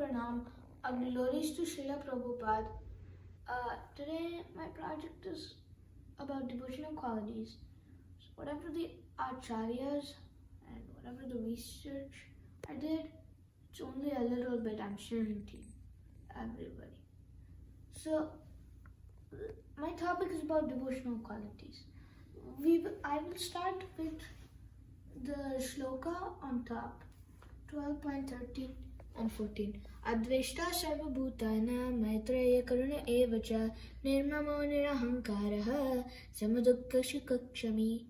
Pranam, glories to Srila Prabhupada. Today my project is about devotional qualities. So whatever the acharyas and whatever the research I did, it's only a little bit I'm sharing to you, everybody. So my topic is about devotional qualities. I will start with the shloka on top, 12.13 and 14. Adveshta sarva bhutana maitreya karuna evacha nirmamo nirahankaraha samadukka shukakshami.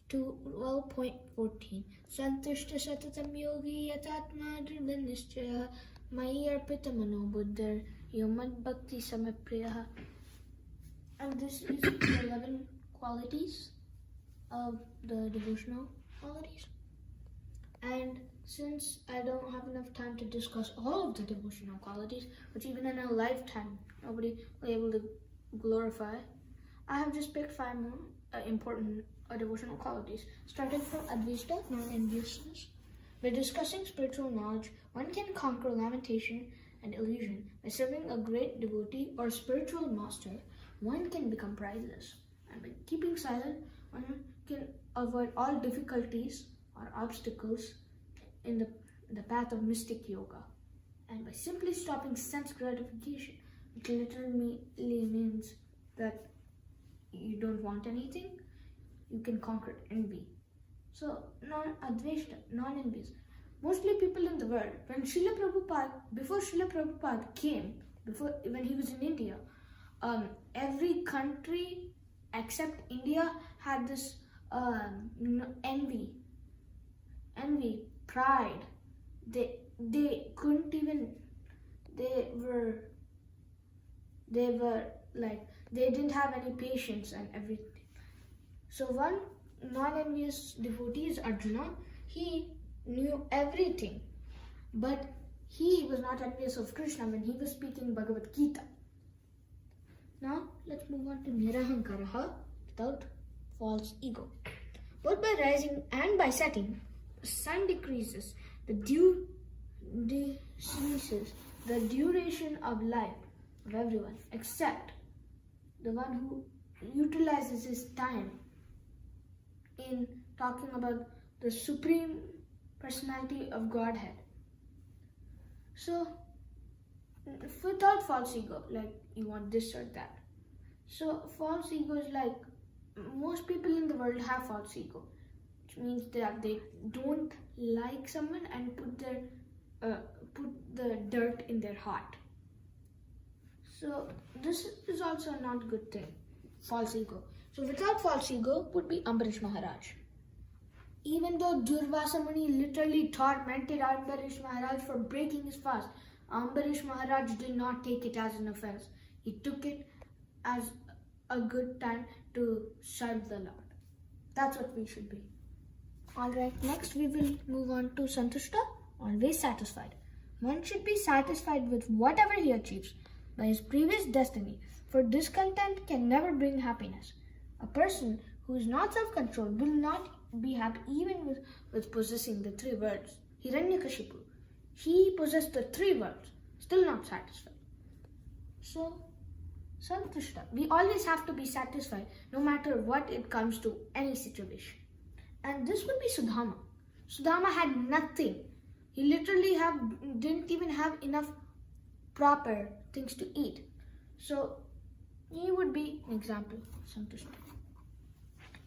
12.14. Santushta satatam yogi yatatma dridha nischaya mayi arpita mano buddhar yomad bhakti samapriyaha. And this is the 11 qualities of the devotional qualities. And since I don't have enough time to discuss all of the devotional qualities, which even in a lifetime nobody will be able to glorify, I have just picked 5 more important devotional qualities, starting from Adveshta, non-enviousness. By discussing spiritual knowledge, one can conquer lamentation and illusion. By serving a great devotee or spiritual master, one can become prideless. And by keeping silent, one can avoid all difficulties or obstacles in the path of mystic yoga. And by simply stopping sense gratification, which literally means that you don't want anything, you can conquer envy. So, non-adveshta, non-envious. Mostly people in the world, before Srila Prabhupada came, when he was in India, every country except India had this envy, pride. They couldn't even, they were like, they didn't have any patience and everything. So one non-envious devotee is Arjuna. He knew everything, but he was not envious of Krishna when he was speaking Bhagavad Gita. Now let's move on to Nirahankaraha, without false ego. Both by rising and by setting, the sun decreases, the dew decreases the duration of life of everyone, except the one who utilizes his time in talking about the Supreme Personality of Godhead. So, without false ego, like you want this or that. So, false ego is like, most people in the world have false ego, which means that they don't like someone and put the dirt in their heart. So, this is also not a good thing, false ego. So without false ego would be Ambarish Maharaj. Even though Durvasa Muni literally tormented Ambarish Maharaj for breaking his fast, Ambarish Maharaj did not take it as an offense. He took it as a good time to serve the Lord. That's what we should be. Alright, next we will move on to Santushta, always satisfied. One should be satisfied with whatever he achieves by his previous destiny, for discontent can never bring happiness. A person who is not self-controlled will not be happy even with possessing the 3 worlds. Hiranyakashipu, he possessed the 3 worlds, still not satisfied. So, Santushta, we always have to be satisfied no matter what it comes to any situation. And this would be Sudama. Sudama had nothing. He literally didn't even have enough proper things to eat. So, he would be an example of Santushta.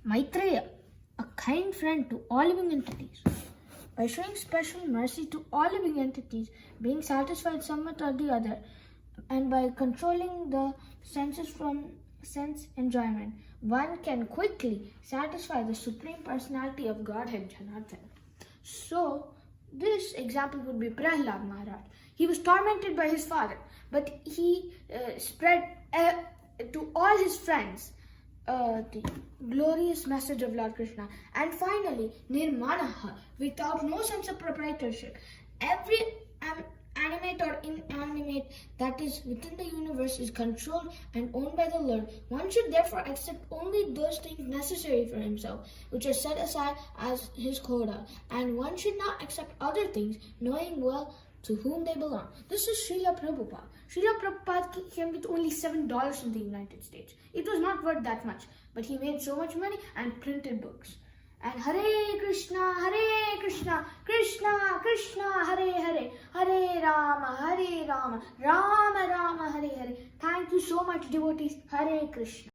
Maitreya, a kind friend to all living entities. By showing special mercy to all living entities, being satisfied somewhat or the other, and by controlling the senses from sense enjoyment, one can quickly satisfy the Supreme Personality of Godhead, Janardhan. So, this example would be Prahlad Maharaj. He was tormented by his father, but he spread to all his friends the glorious message of Lord Krishna. And finally, Nirmanaha, without no sense of proprietorship. Every animate or inanimate that is within the universe is controlled and owned by the Lord. One should therefore accept only those things necessary for himself, which are set aside as his quota, and one should not accept other things, knowing well to whom they belong. This is Srila Prabhupada. Srila Prabhupada came with only $7 from the United States. It was not worth that much, but he made so much money and printed books. And Hare Krishna, Krishna Krishna, Hare Hare, Hare Rama, Rama Rama, Hare Hare. Thank you so much, devotees. Hare Krishna.